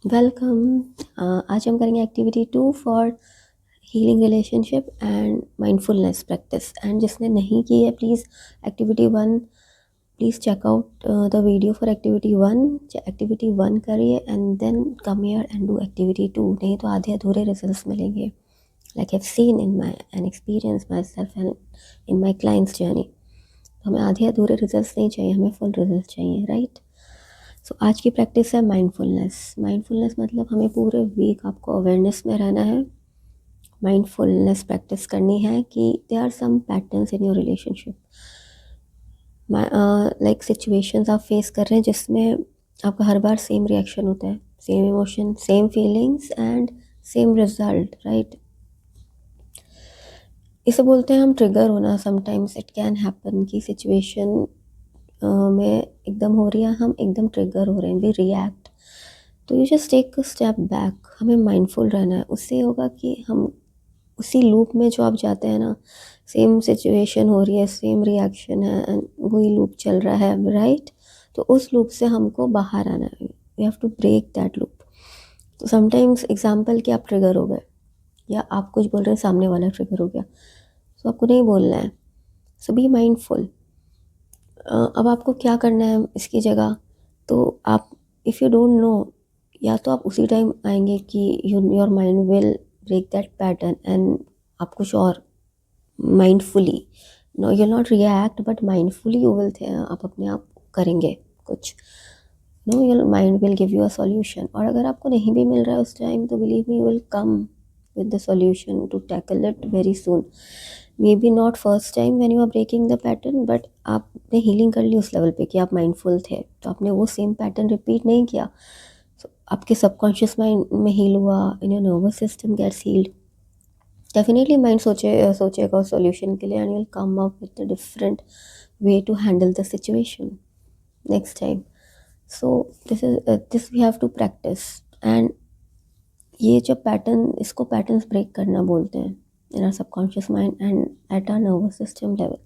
Welcome. आज हम करेंगे activity 2 for healing relationship and mindfulness practice. And जिसने नहीं की है please activity 1 please check out the video for activity 1। Activity 1 करिए and then come here and do activity 2, नहीं तो आधे अधूरे रिजल्ट्स मिलेंगे। Like I have seen in my an experience myself and in my clients journey. हमें आधे अधूरे results नहीं चाहिए, हमें फुल रिजल्ट चाहिए, राइट। सो आज की प्रैक्टिस है माइंडफुलनेस। माइंडफुलनेस मतलब हमें पूरे वीक आपको अवेयरनेस में रहना है, माइंडफुलनेस प्रैक्टिस करनी है कि there are some patterns in your relationship, like situations आप फेस कर रहे हैं जिसमें आपका हर बार सेम रिएक्शन होता है, same emotion, same feelings and same result, right. इसे बोलते हैं हम ट्रिगर होना। समटाइम्स इट कैन हैपन कि सिचुएशन में एकदम हो रही है, हम एकदम ट्रिगर हो रहे हैं, वी रिएक्ट। तो you just take a step back, हमें माइंडफुल रहना है। उससे होगा कि हम उसी लूप में जो आप जाते हैं ना, सेम सिचुएशन हो रही है, सेम रिएक्शन है एंड वही लूप चल रहा है, राइट। तो उस लूप से हमको बाहर आना है, we have to break that loop. तो समटाइम्स एग्जाम्पल कि आप ट्रिगर हो गए या आप कुछ बोल रहे हैं, सामने वाला ट्रिगर हो गया, तो आपको नहीं बोलना है। सो बी माइंडफुल। अब आपको क्या करना है इसकी जगह, तो आप इफ़ यू डोंट नो, या तो आप उसी टाइम आएंगे कि your mind will break that pattern and आप कुछ और mindfully, no you not react but mindfully you will, आप अपने आप करेंगे कुछ, no your mind will give you a solution. और अगर आपको नहीं भी मिल रहा है उस टाइम, तो believe me, you will come with the solution to tackle it very soon. Maybe not first time when you are breaking the pattern, but आपने हीलिंग कर ली उस लेवल पे कि आप माइंडफुल थे, तो आपने वो सेम पैटर्न रिपीट नहीं किया। So, आपके सबकॉन्शियस माइंड में हील हुआ, in your nervous system gets healed. Definitely mind सोचेगा सॉल्यूशन के लिए and will come up with a different way to handle the situation next time. So this we have to practice. And ये जब pattern, इसको patterns break करना बोलते हैं in our subconscious mind and at our nervous system level.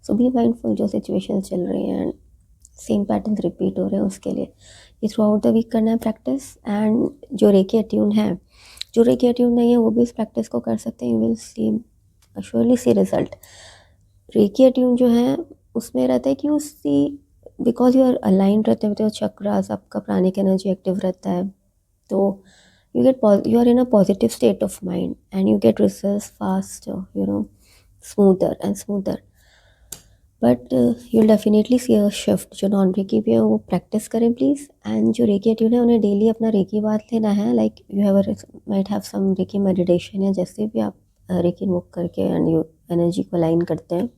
So be mindful, जो situation चल रही हैं एंड सेम पैटर्न रिपीट हो रहे हैं, उसके लिए ये थ्रू आउट द वीक करना है प्रैक्टिस। एंड जो रेकी अट्यून है, जो रेकी अट्यून नहीं है, वो भी इस प्रैक्टिस को कर सकते हैं, you will see surely see result. Reiki attune जो है उसमें रहता है कि उसकी, बिकॉज यू आर अलाइन रहते हो चक्रास, आपका प्राणिक एनर्जी एक्टिव रहता है, तो you are in a positive state of mind and you get results faster, smoother and smoother. But you'll definitely see a shift। जो नॉन रेकी भी है वो प्रैक्टिस करें प्लीज़। एंड जो रेकी अट्यून है उन्हें डेली अपना रेकी बात लेना है, like you have might have some reiki meditation, या जैसे भी आप रेकी इन्वोक करके एंड यू एनर्जी को अलाइन करते हैं।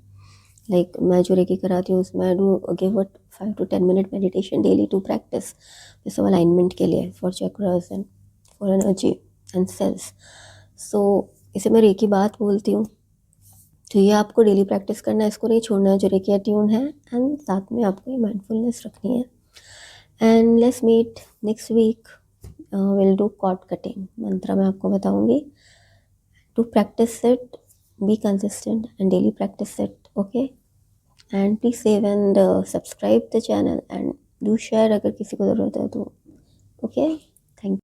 लाइक मैं जो रेकी कराती हूँ उसमें I do give 5 to 10 minute meditation daily to practice this alignment के लिए, for chakras and for energy and cells. So इसे मैं रेकी बात बोलती हूँ। तो ये आपको डेली प्रैक्टिस करना है, इसको नहीं छोड़ना है जो रेकी अट्यून है, एंड साथ में आपको ये माइंडफुलनेस रखनी है। And let's meet next week, will do cord cutting मंत्र मैं आपको बताऊंगी। To practice it, be consistent and daily practice it, okay. And please save and subscribe the channel and do share अगर किसी को ज़रूरत है तो, ओके। थैंक